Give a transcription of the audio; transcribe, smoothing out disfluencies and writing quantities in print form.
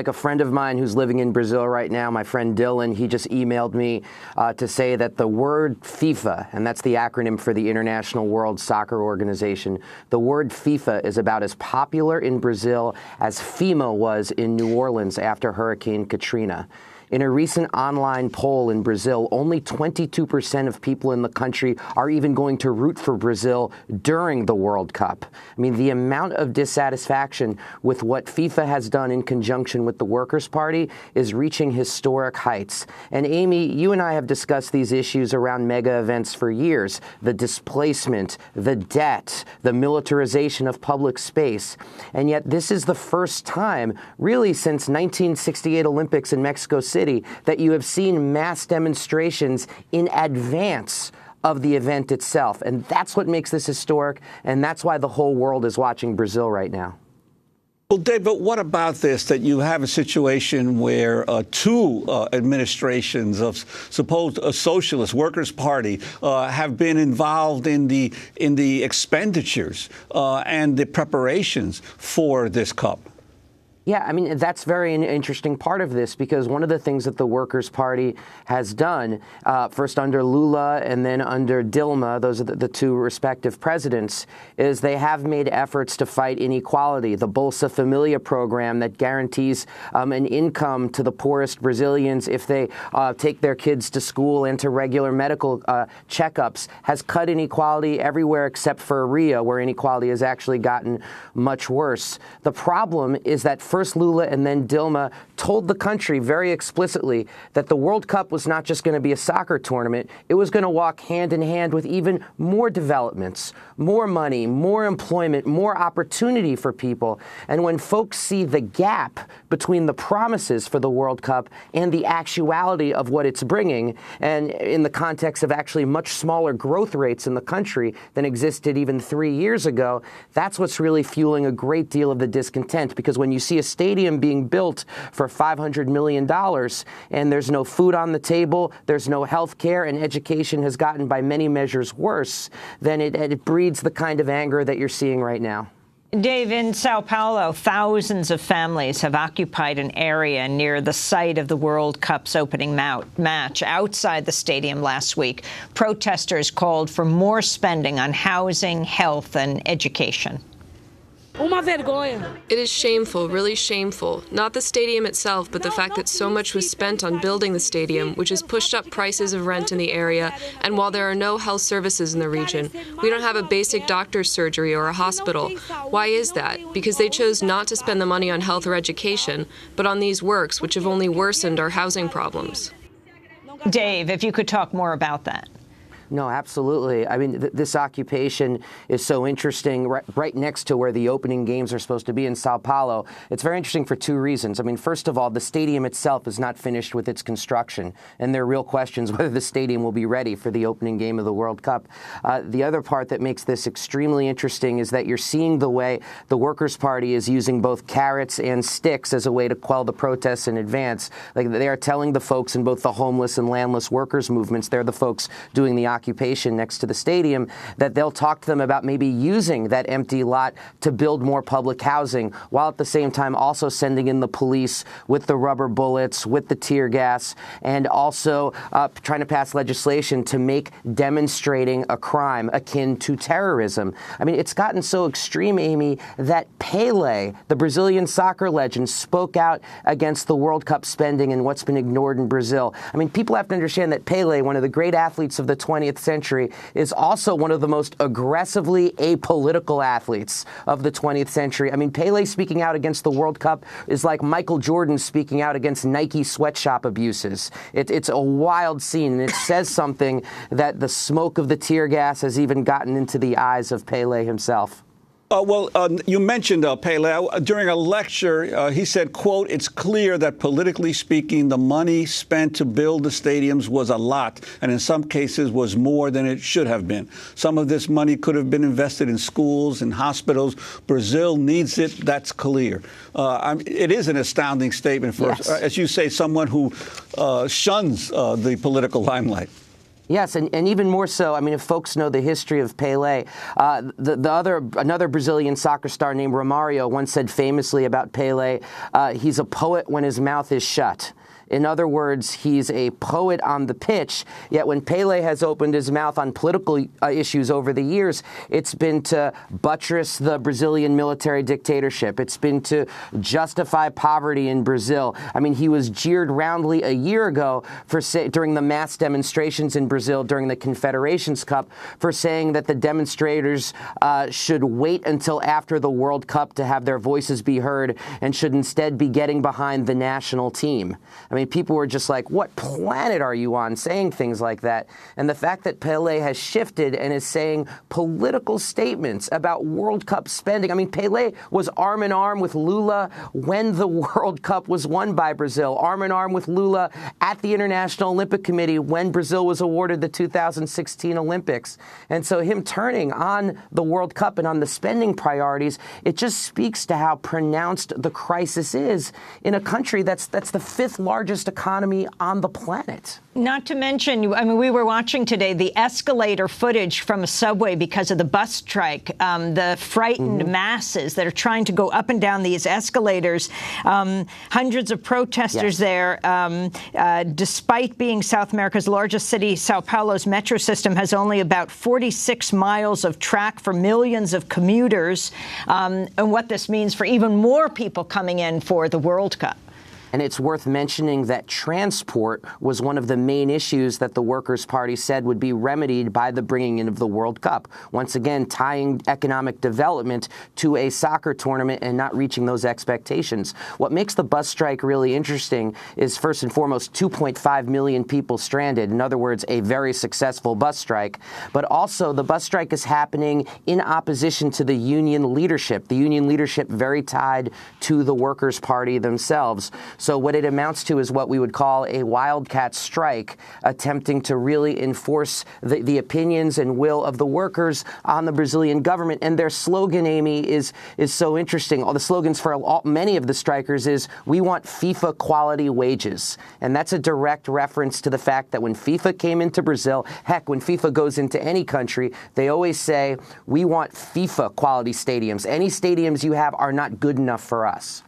like a friend of mine who's living in Brazil right now, my friend Dylan, he just emailed me to say that the word FIFA, and that's the acronym for the International World Soccer Organization, the word FIFA is about as popular in Brazil as FEMA was in New Orleans after Hurricane Katrina. In a recent online poll in Brazil, only 22% of people in the country are even going to root for Brazil during the World Cup. I mean, the amount of dissatisfaction with what FIFA has done in conjunction with the Workers' Party is reaching historic heights. And Amy, you and I have discussed these issues around mega events for years: the displacement, the debt, the militarization of public space. And yet this is the first time, really since 1968 Olympics in Mexico City, that you have seen mass demonstrations in advance of the event itself. And that's what makes this historic, and that's why the whole world is watching Brazil right now. Well, Dave, but what about this, that you have a situation where two administrations of supposed socialist Workers' Party have been involved in the expenditures and the preparations for this cup? Yeah, I mean, that's very an interesting part of this, because one of the things that the Workers' Party has done, first under Lula and then under Dilma, those are the two respective presidents, is they have made efforts to fight inequality. The Bolsa Familia program that guarantees an income to the poorest Brazilians if they take their kids to school and to regular medical checkups has cut inequality everywhere except for Rio, where inequality has actually gotten much worse. The problem is that first Lula and then Dilma told the country very explicitly that the World Cup was not just going to be a soccer tournament. It was going to walk hand in hand with even more developments, more money, more employment, more opportunity for people. And when folks see the gap between the promises for the World Cup and the actuality of what it's bringing, and in the context of actually much smaller growth rates in the country than existed even 3 years ago, that's what's really fueling a great deal of the discontent. Because when you see a stadium being built for $500 million and there's no food on the table, there's no health care, and education has gotten by many measures worse, then it breeds the kind of anger that you're seeing right now. Dave, in São Paulo, thousands of families have occupied an area near the site of the World Cup's opening match outside the stadium last week. Protesters called for more spending on housing, health, and education. It is shameful, really shameful. Not the stadium itself, but the fact that so much was spent on building the stadium, which has pushed up prices of rent in the area. And while there are no health services in the region, we don't have a basic doctor's surgery or a hospital. Why is that? Because they chose not to spend the money on health or education, but on these works, which have only worsened our housing problems. Dave, if you could talk more about that. No, absolutely. I mean, this occupation is so interesting, right next to where the opening games are supposed to be in São Paulo. It's very interesting for two reasons. I mean, first of all, the stadium itself is not finished with its construction, and there are real questions whether the stadium will be ready for the opening game of the World Cup. The other part that makes this extremely interesting is that you're seeing the way the Workers' Party is using both carrots and sticks as a way to quell the protests in advance. Like, they are telling the folks in both the homeless and landless workers movements, they're the folks doing the occupation next to the stadium, that they'll talk to them about maybe using that empty lot to build more public housing, while at the same time also sending in the police with the rubber bullets, with the tear gas, and also trying to pass legislation to make demonstrating a crime akin to terrorism. I mean, it's gotten so extreme, Amy, that Pele, the Brazilian soccer legend, spoke out against the World Cup spending and what's been ignored in Brazil. I mean, people have to understand that Pele, one of the great athletes of the 20th century, is also one of the most aggressively apolitical athletes of the 20th century. I mean, Pele speaking out against the World Cup is like Michael Jordan speaking out against Nike sweatshop abuses. It's a wild scene, and it says something that the smoke of the tear gas has even gotten into the eyes of Pele himself. You mentioned Pele. During a lecture, he said, quote, "It's clear that politically speaking, the money spent to build the stadiums was a lot, and in some cases was more than it should have been. Some of this money could have been invested in schools and hospitals. Brazil needs it. That's clear." It is an astounding statement for, yes, as you say, someone who shuns the political limelight. Yes, and even more so, I mean, if folks know the history of Pele, another Brazilian soccer star named Romario once said famously about Pele, he's a poet when his mouth is shut. In other words, he's a poet on the pitch, yet when Pele has opened his mouth on political issues over the years, it's been to buttress the Brazilian military dictatorship. It's been to justify poverty in Brazil. I mean, he was jeered roundly a year ago during the mass demonstrations in Brazil during the Confederations Cup for saying that the demonstrators should wait until after the World Cup to have their voices be heard and should instead be getting behind the national team. I mean, people were just like, what planet are you on, saying things like that? And the fact that Pele has shifted and is saying political statements about World Cup spending. I mean, Pele was arm in arm with Lula when the World Cup was won by Brazil, arm in arm with Lula at the International Olympic Committee when Brazil was awarded the 2016 Olympics. And so him turning on the World Cup and on the spending priorities, it just speaks to how pronounced the crisis is in a country that's the fifth largest economy on the planet. Not to mention, I mean, we were watching today the escalator footage from a subway because of the bus strike, the frightened masses that are trying to go up and down these escalators. Hundreds of protesters there, despite being South America's largest city, Sao Paulo's metro system has only about 46 miles of track for millions of commuters, and what this means for even more people coming in for the World Cup. And it's worth mentioning that transport was one of the main issues that the Workers' Party said would be remedied by the bringing in of the World Cup. Once again, tying economic development to a soccer tournament and not reaching those expectations. What makes the bus strike really interesting is, first and foremost, 2.5 million people stranded. In other words, a very successful bus strike. But also, the bus strike is happening in opposition to the union leadership. The union leadership very tied to the Workers' Party themselves. So what it amounts to is what we would call a wildcat strike, attempting to really enforce the opinions and will of the workers on the Brazilian government. And their slogan, Amy, is so interesting. All the slogans for many of the strikers is, we want FIFA quality wages. And that's a direct reference to the fact that when FIFA came into Brazil, heck, when FIFA goes into any country, they always say, we want FIFA quality stadiums. Any stadiums you have are not good enough for us.